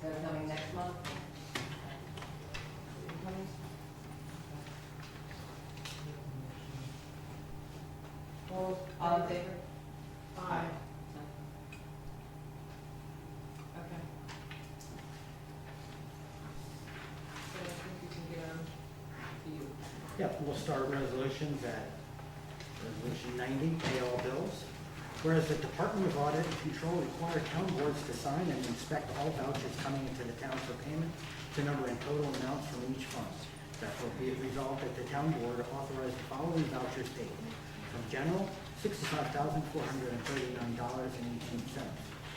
They're coming next month? All in favor? Aye. Okay. So I think we can get on to you. Yep, we'll start resolutions at resolution 90, pay all bills. Whereas the Department of Audit and Control require town boards to sign and inspect all vouchers coming into the town for payment to number and total amounts from each fund. Therefore, be it resolved that the town board authorize the following vouchers paid. From general, $65,439.18.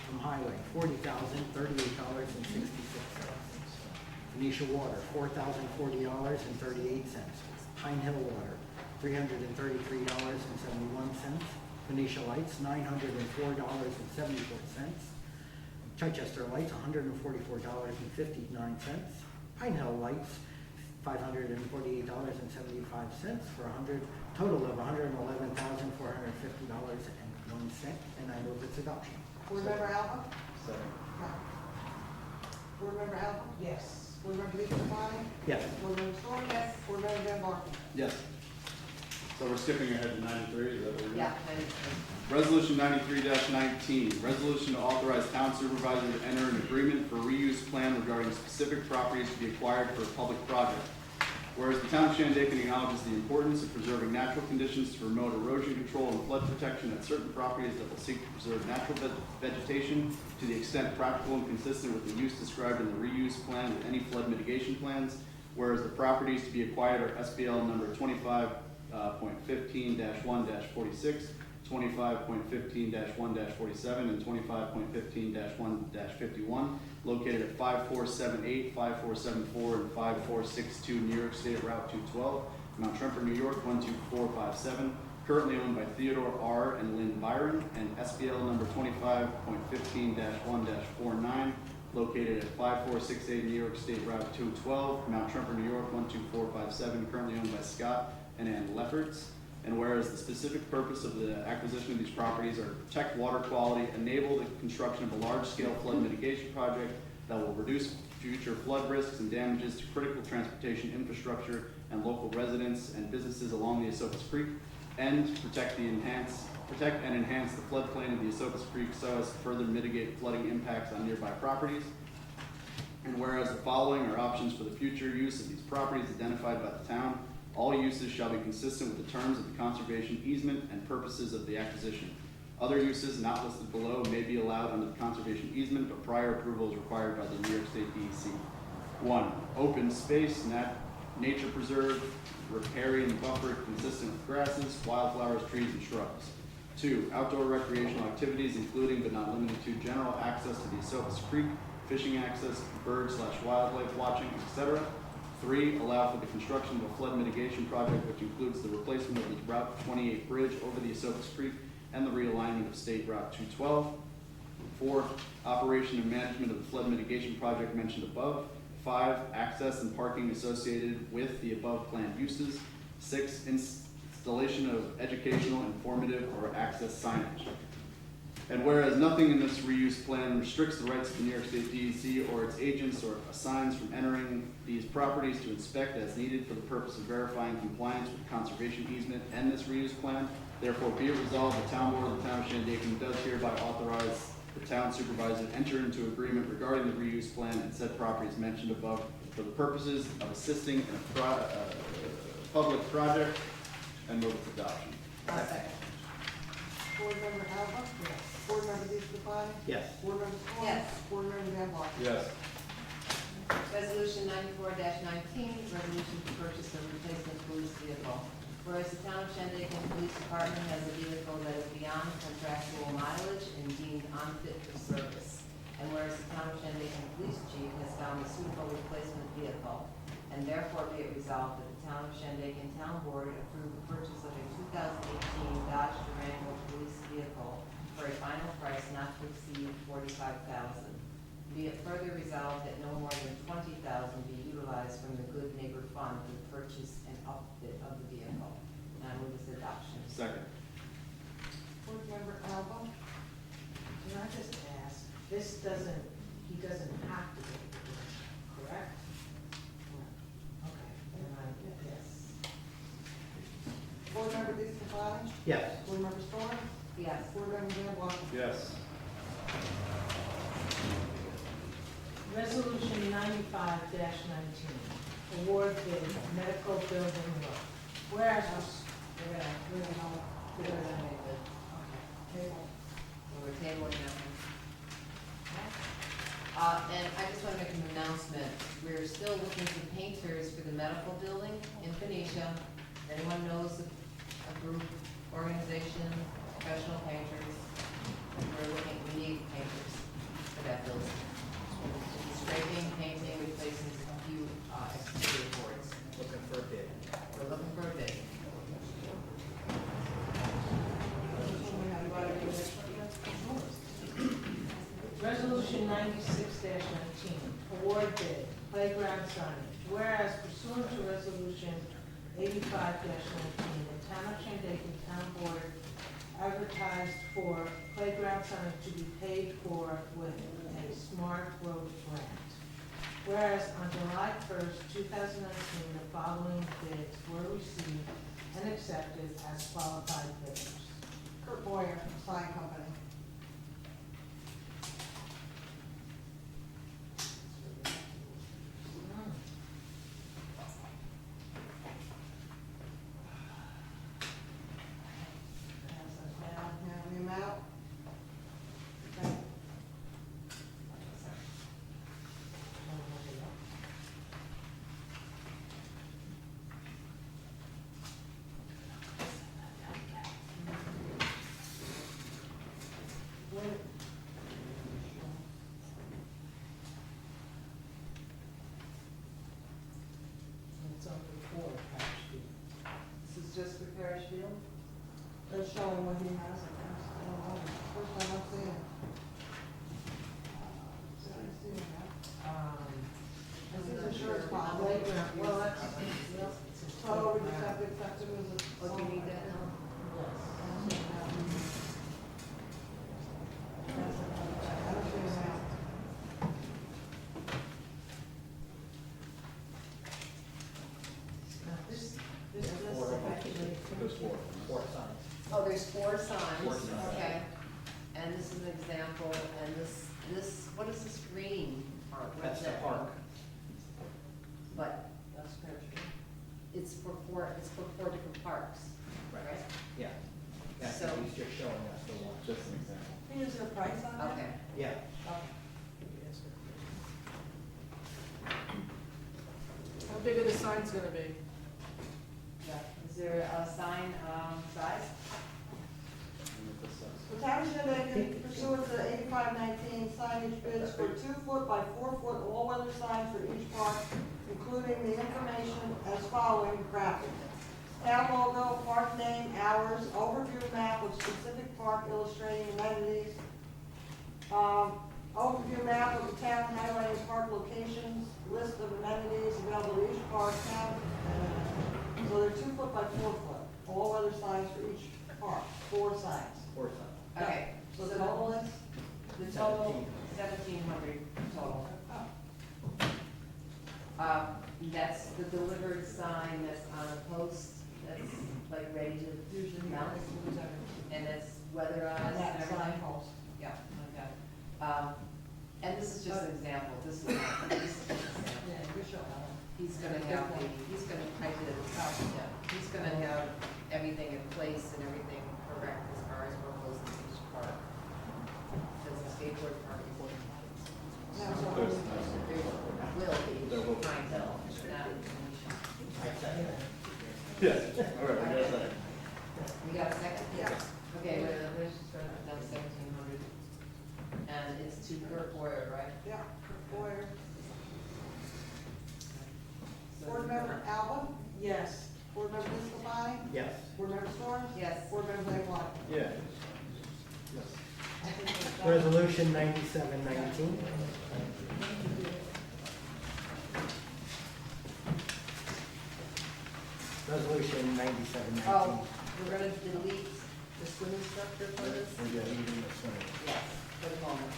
From highway, $40,038.66. Phoenicia Water, $4,040.38. Pine Hill Water, $333.71. Phoenicia Lights, $904.74. Chichester Lights, $144.59. Pine Hill Lights, $548.75 for total of $111,450.01. And I move its adoption. Board Member Alba? Second. No. Board Member Alba? Yes. Board Member Deacon? Yes. Board Member Stoll? Yes. Board Member Van Barney? Yes. So we're skipping ahead to 93, is that what we're doing? Yeah. Resolution 93-19, resolution to authorize town supervisor to enter an agreement for reuse plan regarding specific properties to be acquired for a public project. Whereas the town of Shandaken acknowledges the importance of preserving natural conditions to promote erosion control and flood protection at certain properties that will seek to preserve natural vegetation to the extent practical and consistent with the use described in the reuse plan with any flood mitigation plans. Whereas the properties to be acquired are SBL number 25.15-1-46, 25.15-1-47, and 25.15-1-51, located at 5478, 5474, and 5462 New York State Route 212, Mount Tremper, New York 12457, currently owned by Theodore R. and Lynn Byron, and SBL number 25.15-1-49, located at 5468 New York State Route 212, Mount Tremper, New York 12457, currently owned by Scott and Ann Lefferts. And whereas the specific purpose of the acquisition of these properties are to protect water quality, enable the construction of a large-scale flood mitigation project that will reduce future flood risks and damages to critical transportation infrastructure and local residents and businesses along the Esopus Creek, and protect and enhance the floodplain of the Esopus Creek so as to further mitigate flooding impacts on nearby properties. And whereas the following are options for the future use of these properties identified by the town, all uses shall be consistent with the terms of the conservation easement and purposes of the acquisition. Other uses not listed below may be allowed under the conservation easement, but prior approval is required by the New York State DEC. 1. Open space, nature preserve, riparian buffer consistent with grasses, wildflowers, trees, and shrubs. 2. Outdoor recreational activities, including but not limited to general access to the Esopus Creek, fishing access, bird/wildlife watching, etc. 3. Allow for the construction of a flood mitigation project, which includes the replacement of the Route 28 bridge over the Esopus Creek and the realignment of State Route 212. 4. Operation and management of the flood mitigation project mentioned above. 5. Access and parking associated with the above planned uses. 6. Installation of educational, informative, or access signage. And whereas nothing in this reuse plan restricts the rights of the New York State DEC or its agents or assigns from entering these properties to inspect as needed for the purpose of verifying compliance with the conservation easement and this reuse plan, therefore be it resolved, the town board of the town of Shandaken does hereby authorize the town supervisor to enter into agreement regarding the reuse plan and said properties mentioned above for the purposes of assisting in a public project, and move its adoption. Second. Board Member Alba? Yes. Board Member Deacon? Yes. Board Member Stoll? Yes. Board Member Van Barney? Yes. Resolution 94-19, resolution to purchase a replacement police vehicle. Whereas the town of Shandaken Police Department has a vehicle that is beyond contractual mileage and deemed unfit for service. And whereas the town of Shandaken Police Chief has found a suitable replacement vehicle, and therefore be it resolved that the town of Shandaken Town Board approve the purchase of a 2018 Dodge Durango police vehicle for a final price not to exceed $45,000. Be it further resolved that no more than $20,000 be utilized from the Good Neighbor Fund for the purchase and upfit of the vehicle. And I move its adoption. Second. Board Member Alba? Can I just ask, he doesn't have to get Gopal? Yes. Board Member Storm? Yes. Board Member Van Blyk? Yes. Resolution 95-19, award bid medical building work. Whereas, We're gonna make it. Table. We're tabling that one. And I just wanna make an announcement, we're still looking for painters for the medical building in Phoenicia. If anyone knows a group, organization, professional painters, we need painters for that building. Scraping, painting, replacing a few, exterior boards. Looking for a bid. We're looking for a bid. Resolution 96-19, award bid playground signage. Whereas pursuant to Resolution 85-19, the Town of Shandaken Town Board advertised for playground signage to be paid for with a smart road grant. Whereas on July 1st, 2019, the following bids were received and accepted as qualified bidders. Kurt Boyer, Sign Company. And the amount? Okay. It's on the floor, actually. This is just for Parish Field? They're showing what he has, I guess. I don't know. First time I'm seeing it. So I'm seeing that. This is insurance policy. Playground, well, that's, So we just have to accept it as a. Oh, do you need that now? I don't see the amount. This Actually, There's four. Four signs. Oh, there's four signs, Four signs. okay. And this is an example, and this, what is this green part? What That's is the that? park. But it's for four different parks, right? Yeah. Yeah, So- he's just showing us the one. Just an example. Is there a price on that? Okay. Yeah. How big are the signs gonna be? Yeah. Is there a sign, size? The town of Shandaken pursuant to 8519 signage bids for 2-foot by 4-foot all-weather signs for each park, including the information as following graphic. Town logo, park name, hours, overview map of specific park illustrating amenities, overview map of the town highlighting park locations, list of amenities available to each park, town. So they're 2-foot by 4-foot, all-weather signs for each park, 4 signs. Four signs. Okay, So the total is? the total, 1,700 total. That's the delivered sign that's on a post, that's like ready to mount, and it's weatherized and That sign everything. post. Yeah, okay. And this is just an example, this is just an example. Yeah, you show that. He's gonna have he's gonna, I did it, yeah, he's gonna have everything in place and everything correct as far as what goes in each park. Because the skateboard park is one. Now, so There's- There will be, There will be. clientele, not. I second it. Yes, all right, I got a second. You got a second? Yeah. Okay, let's just run it down 1,700. And it's to Kurt Boyer, right? Yeah, Boyer. So- Board Member Alba? Yes. Board Member Discopani? Yes. Board Member Storms? Yes. Board Member Van Blyk? Yeah. Yes. Resolution 9719. Resolution 9719. Oh, we're gonna delete the swimming structure for this? We're good. Leaving the swimming. Yes, for the moment.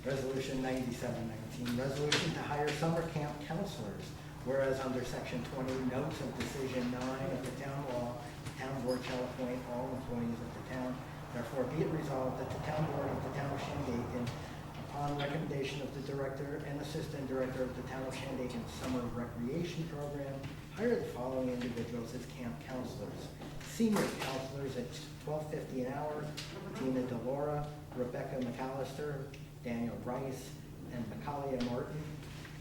Resolution 9719, resolution to hire summer camp counselors. Whereas under section 20 notes of decision 9 of the town law, the town board shall appoint all employees of the town. Therefore, be it resolved that the town board of the town of Shandaken, upon recommendation of the director and assistant director of the town of Shandaken Summer Recreation Program, hire the following individuals as camp counselors. Senior counselors at $12.50 an hour, Tina DeLaura, Rebecca McAllister, Daniel Rice, and Macaulay Martin.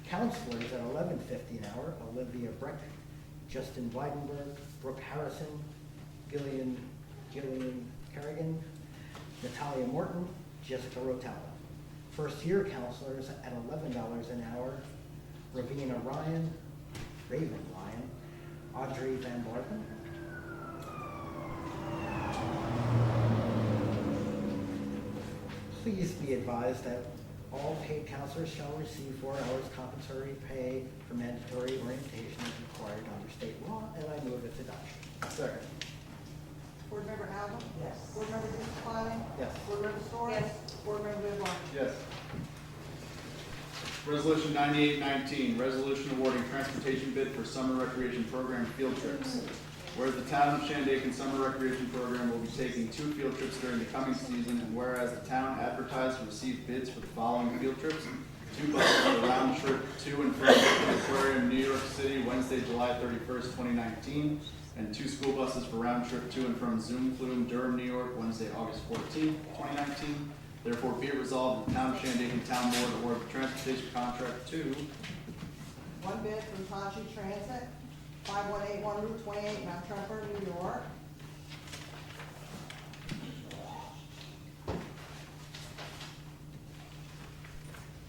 Counselors at $11.50 an hour, Olivia Breck, Justin Weidenberg, Brooke Harrison, Gillian Kerrigan, Natalia Morton, Jessica Rotella. First year counselors at $11 an hour, Raven Ryan, Audrey Van Barton. Please be advised that all paid counselors shall receive 4 hours compensatory pay for mandatory orientation as required under state law, and I move its adoption. Second. Board Member Allen? Yes. Board Member DeScalani? Yes. Board Member Story? Yes. Board Member Van Yes. Resolution 9819, resolution awarding transportation bid for summer recreation program field trips. Whereas the town of Shandaken Summer Recreation Program will be taking 2 field trips during the coming season, and whereas the town advertised and received bids for the following field trips: 2 buses for the round trip to and from the Aquarium, New York City, Wednesday, July 31st, 2019, and 2 school buses for round trip to and from Zoom Flume, Durham, New York, Wednesday, August 14th, 2019. Therefore, be it resolved, the town of Shandaken Town Board award the transportation contract to One bid from Taji Transit, 5181 Route 28, Mount Tremper, New York.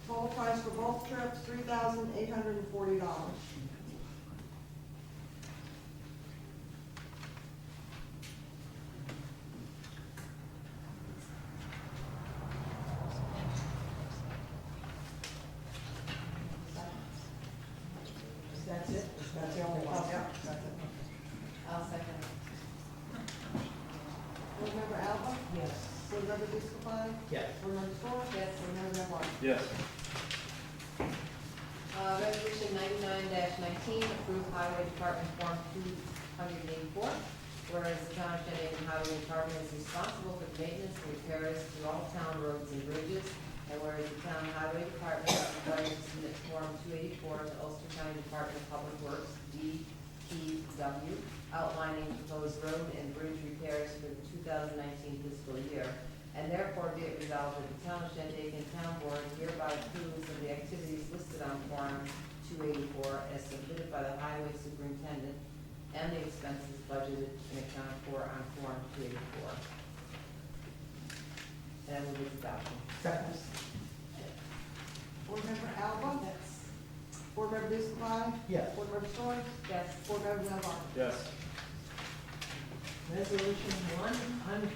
Total price for both trips, $3,840. That's it? That's the only one. Yeah, that's it. I'll second. Board Member Alba? Yes. Board Member DeScalani? Yes. Board Member Story? Yes. Board Member Van Barney? Yes. Resolution 99-19, approved Highway Department Form 284. Whereas the town of Shandaken Highway Department is responsible for the maintenance and repairs to all town roads and bridges. And whereas the town highway department is required to submit Form 284 to Ulster County Department of Public Works, DPW, outlining proposed road and bridge repairs for the 2019 fiscal year. And therefore be it resolved that the town of Shandaken Town Board hereby approves of the activities listed on Form 284 as submitted by the highway superintendent and the expenses budgeted and accounted for on Form 284. And I move its adoption. Second. Board Member Alba? Yes. Board Member DeScalani? Yes. Board Member Story? Yes. Board Member Van Barney? Yes. Resolution 100.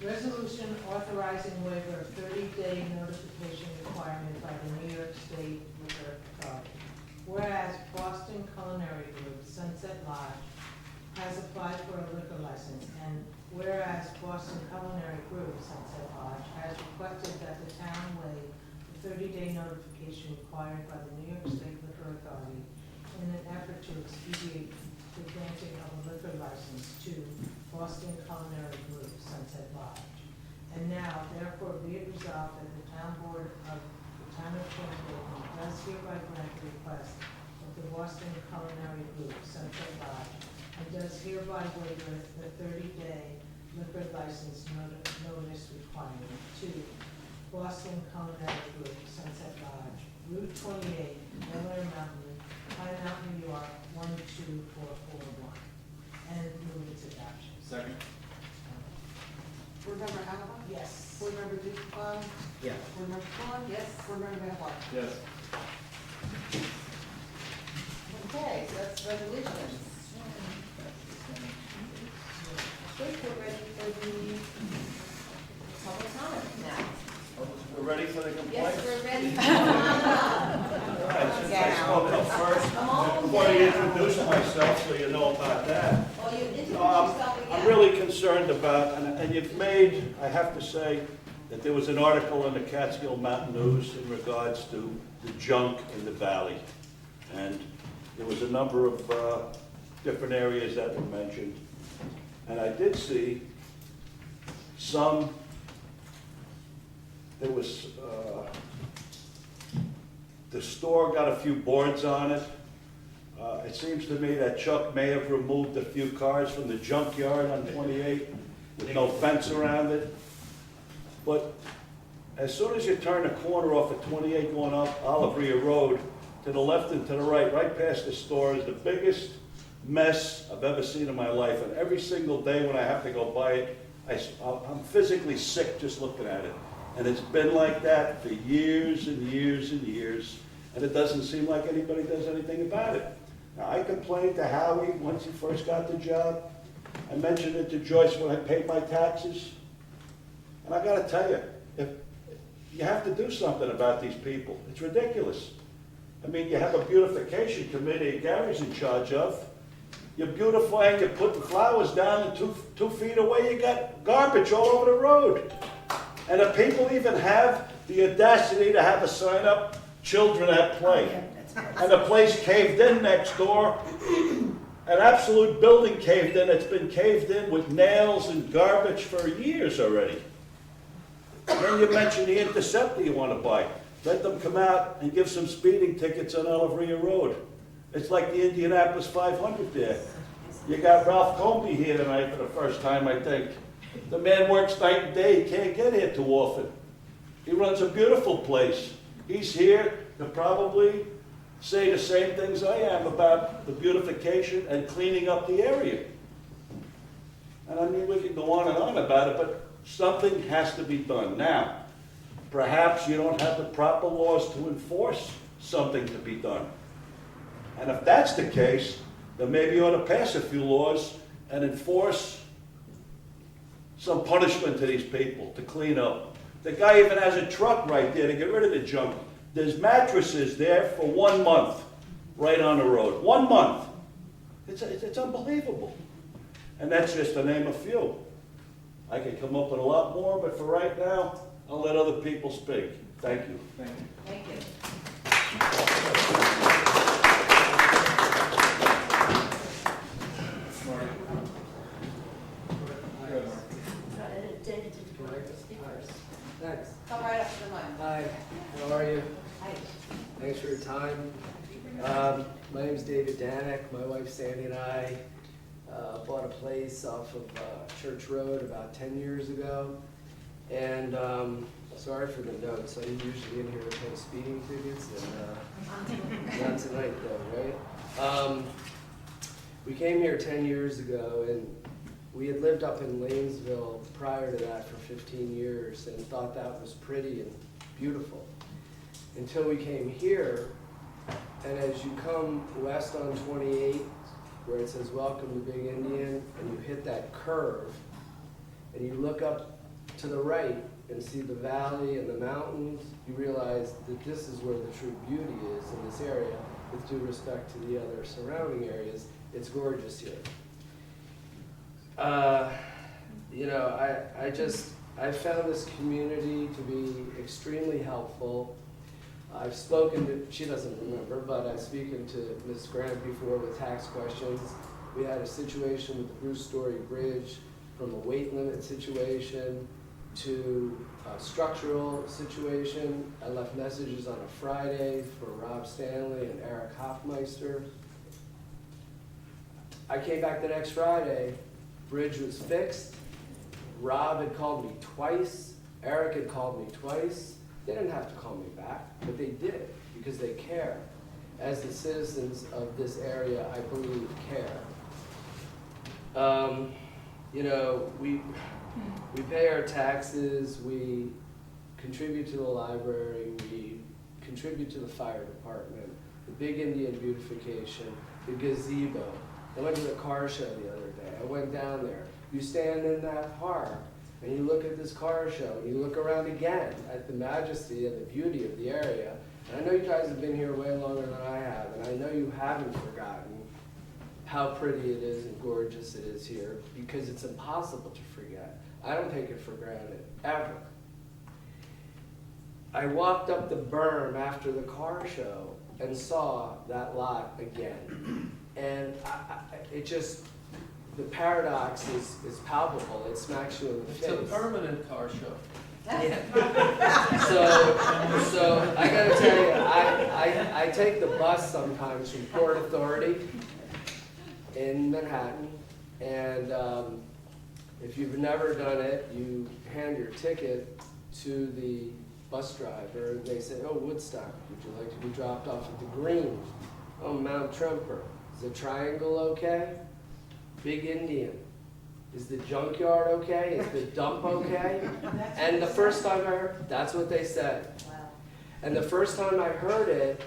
Resolution authorizing waiver of 30-day notification requirement by the New York State Liquor Authority. Whereas Boston Culinary Group, Sunset Lodge, has applied for a liquor license, and whereas Boston Culinary Group, Sunset Lodge, has requested that the town waive the 30-day notification required by the New York State Liquor Authority in an effort to expedite the granting of a liquor license to Boston Culinary Group, Sunset Lodge. And now, therefore, be it resolved that the town board of the town of Shandaken does hereby grant the request of the Boston Culinary Group, Sunset Lodge, and does hereby waive the 30-day liquor license notice requirement to Boston Culinary Group, Sunset Lodge, Route 28, Delaware Mountain, High Mountain, New York, 12441, and move its adoption. Second. Board Member Alba? Yes. Board Member DeScalani? Yes. Board Member Story? Yes. Board Member Van Barney? Yes. Okay, so that's resolutions. I think we're ready for the public comment now. We're ready for the complaint? Yes, we're ready. Come on up. All right, since I spoke up first, Come on I want to down. introduce myself so you know about that. Well, you introduce No, yourself again. I'm really concerned about, and you've made, I have to say, that there was an article in the Catskill Mountain News in regards to the junk in the valley. And there was a number of different areas that were mentioned. And I did see some, there was, the store got a few boards on it. It seems to me that Chuck may have removed a few cars from the junkyard on 28 with no fence around it. But as soon as you turn the corner off at 28 going up Olivia Road, to the left and to the right, right past the store is the biggest mess I've ever seen in my life. And every single day when I have to go by it, I'm physically sick just looking at it. And it's been like that for years and years and years, and it doesn't seem like anybody does anything about it. Now, I complained to Howie once he first got the job. I mentioned it to Joyce when I paid my taxes. And I gotta tell you, if you have to do something about these people. It's ridiculous. I mean, you have a beautification committee Gary's in charge of. You're beautifying, you're putting flowers down, and two feet away you got garbage all over the road. And the people even have the audacity to have a sign up, children at play. And the place caved in next door, an absolute building caved in. It's been caved in with nails and garbage for years already. And then you mentioned the Interceptor you want to buy. Let them come out and give some speeding tickets on Olivia Road. It's like the Indianapolis 500 there. You got Ralph Comby here tonight for the first time, I think. The man works night and day. He can't get here too often. He runs a beautiful place. He's here to probably say the same things I am about the beautification and cleaning up the area. And I mean, we can go on and on about it, but something has to be done. Now, perhaps you don't have the proper laws to enforce something to be done. And if that's the case, then maybe you ought to pass a few laws and enforce some punishment to these people to clean up. The guy even has a truck right there to get rid of the junk. There's mattresses there for 1 month, right on the road. 1 month. It's unbelievable. And that's just to name a few. I could come up with a lot more, but for right now, I'll let other people speak. Thank you. Thank you. Thank you. Thanks. Come right up to the mic. Hi, how are you? Hi. Thanks for your time. My name is David Danek. My wife Sandy and I bought a place off of Church Road about 10 years ago. And sorry for the notes. I'm usually in here to post speeding tickets, and not tonight though, right? We came here 10 years ago, and we had lived up in Lanesville prior to that for 15 years and thought that was pretty and beautiful. Until we came here, and as you come west on 28, where it says welcome to Big Indian, and you hit that curve, and you look up to the right and see the valley and the mountains, you realize that this is where the true beauty is in this area. With due respect to the other surrounding areas, it's gorgeous here. You know, I found this community to be extremely helpful. I've spoken to, she doesn't remember, but I've spoken to Ms. Grant before with tax questions. We had a situation with the Bruce Story Bridge, from a weight limit situation to a structural situation. I left messages on a Friday for Rob Stanley and Eric Hoffmeister. I came back the next Friday, bridge was fixed. Rob had called me twice, Eric had called me twice. They didn't have to call me back, but they did because they care. As the citizens of this area, I believe, care. You know, we pay our taxes, we contribute to the library, we contribute to the fire department, the Big Indian beautification, the gazebo. I went to the car show the other day. I went down there. You stand in that park and you look at this car show and you look around again at the majesty and the beauty of the area. And I know you guys have been here way longer than I have, and I know you haven't forgotten how pretty it is and gorgeous it is here, because it's impossible to forget. I don't take it for granted, ever. I walked up the berm after the car show, and saw that lot again. And it just, the paradox is palpable. It smacks you in the It's face. a permanent car show. Yeah. So I gotta tell you, I take the bus sometimes from Port Authority in Manhattan, and if you've never done it, you hand your ticket to the bus driver, and they say, "Oh, Woodstock, would you like to be dropped off at the Green? Oh, Mount Tremper. Is the Triangle okay? Big Indian. Is the junkyard okay? Is the dump okay?" And the first time I heard, that's what they said. Wow. And the first time I heard it,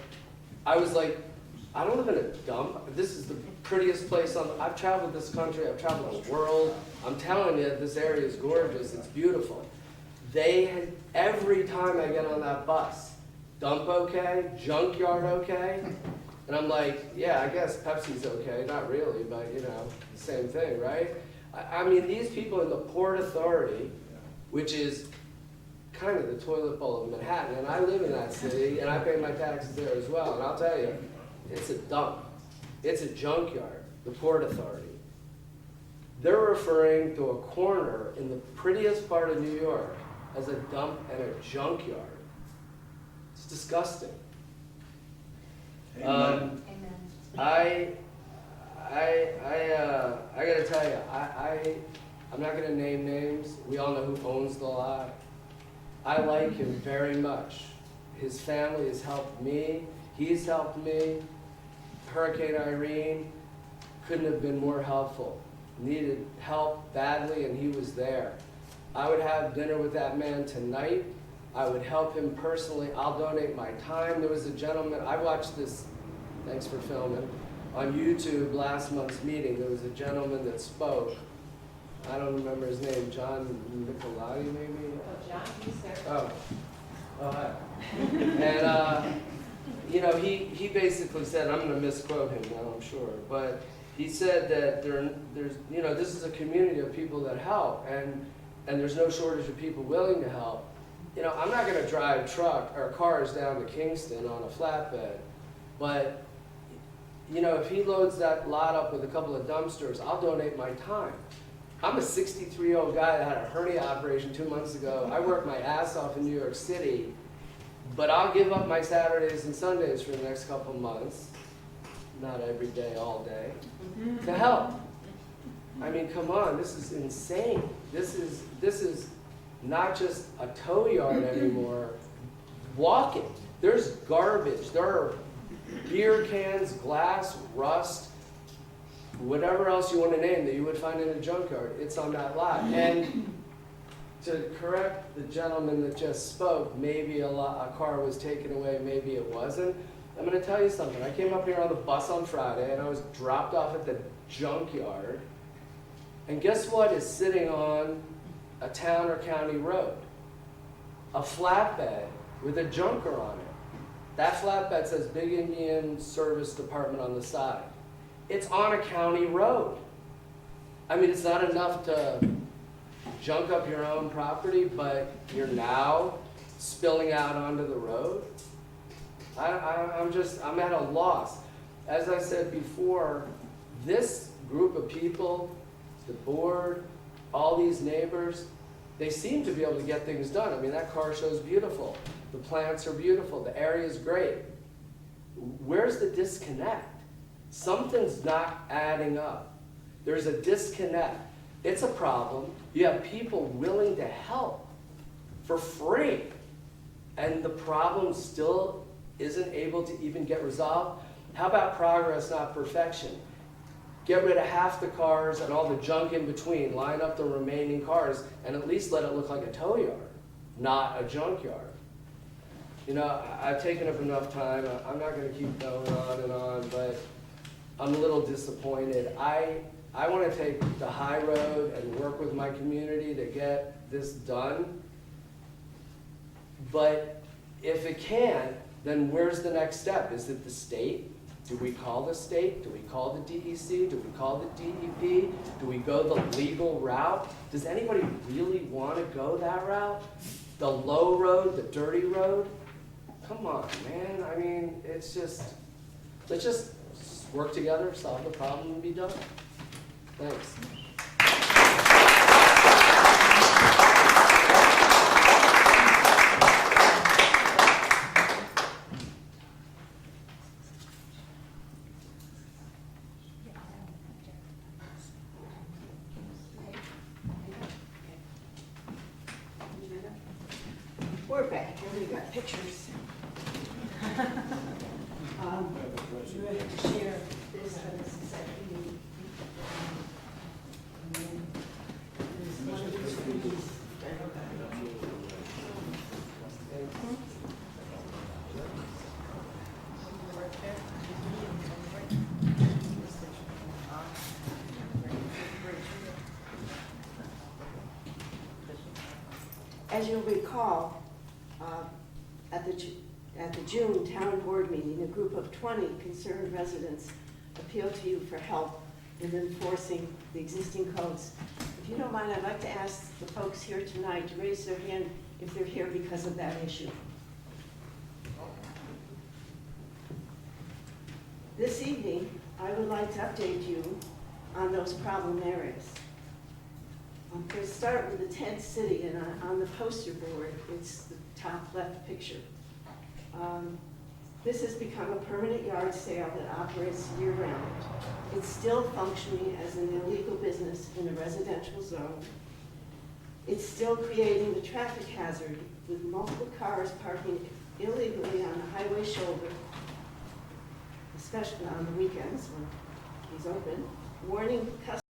I was like, I don't live in a dump. This is the prettiest place I've traveled this country, I've traveled the world. I'm telling you, this area is gorgeous, it's beautiful. They had, every time I get on that bus, dump okay, junkyard okay? And I'm like, yeah, I guess Pepsi's okay, not really, but you know, same thing, right? I mean, these people in the Port Authority, which is kind of the toilet bowl of Manhattan, and I live in that city, and I pay my taxes there as well, and I'll tell you, it's a dump. It's a junkyard, the Port Authority. They're referring to a corner in the prettiest part of New York as a dump and a junkyard. It's disgusting. Amen. I gotta tell you, I'm not gonna name names. We all know who owns the lot. I like him very much. His family has helped me. He's helped me. Hurricane Irene couldn't have been more helpful. Needed help badly, and he was there. I would have dinner with that man tonight. I would help him personally. I'll donate my time. There was a gentleman, I watched this, thanks for filming, on YouTube last month's meeting. There was a gentleman that spoke. I don't remember his name, John Nicolati maybe? Oh, John, you, sir. Oh, hi. And, you know, he basically said, I'm going to misquote him now, I'm sure, but he said that there's, you know, this is a community of people that help, and there's no shortage of people willing to help. You know, I'm not going to drive truck or cars down to Kingston on a flatbed, but, you know, if he loads that lot up with a couple of dumpsters, I'll donate my time. I'm a 63-year-old guy that had a hernia operation 2 months ago. I work my ass off in New York City, but I'll give up my Saturdays and Sundays for the next couple months, not every day, all day, to help. I mean, come on, this is insane. This is not just a tow yard anymore. Walking, there's garbage. There are beer cans, glass, rust, whatever else you want to name that you would find in a junkyard. It's on that lot. And to correct the gentleman that just spoke, maybe a car was taken away, maybe it wasn't. I'm going to tell you something. I came up here on the bus on Friday, and I was dropped off at the junkyard. And guess what is sitting on a town or county road? A flatbed with a junker on it. That flatbed says Big Indian Service Department on the side. It's on a county road. I mean, it's not enough to junk up your own property, but you're now spilling out onto the road. I'm at a loss. As I said before, this group of people, the board, all these neighbors, they seem to be able to get things done. I mean, that car show's beautiful. The plants are beautiful. The area's great. Where's the disconnect? Something's not adding up. There's a disconnect. It's a problem. You have people willing to help for free, and the problem still isn't able to even get resolved. How about progress, not perfection? Get rid of half the cars and all the junk in between, line up the remaining cars, and at least let it look like a tow yard, not a junkyard. You know, I've taken up enough time. I'm not going to keep going on and on, but I'm a little disappointed. I want to take the high road and work with my community to get this done. But if it can't, then where's the next step? Is it the state? Do we call the state? Do we call the DEC? Do we call the DEP? Do we go the legal route? Does anybody really want to go that route? The low road, the dirty road? Come on, man. I mean, it's just, let's just work together, solve the problem, and be done. Thanks. We're back, and we got pictures. You ready to share this, this is actually, and then there's one of these for these, As you'll recall, at the June town board meeting, a group of 20 concerned residents appealed to you for help in enforcing the existing codes. If you don't mind, I'd like to ask the folks here tonight to raise their hand if they're here because of that issue. This evening, I would like to update you on those problem areas. I'm going to start with the tent city, and on the poster board, it's the top left picture. This has become a permanent yard sale that operates year-round. It's still functioning as an illegal business in a residential zone. It's still creating the traffic hazard with multiple cars parking illegally on the highway shoulder, especially on the weekends when he's open, warning customers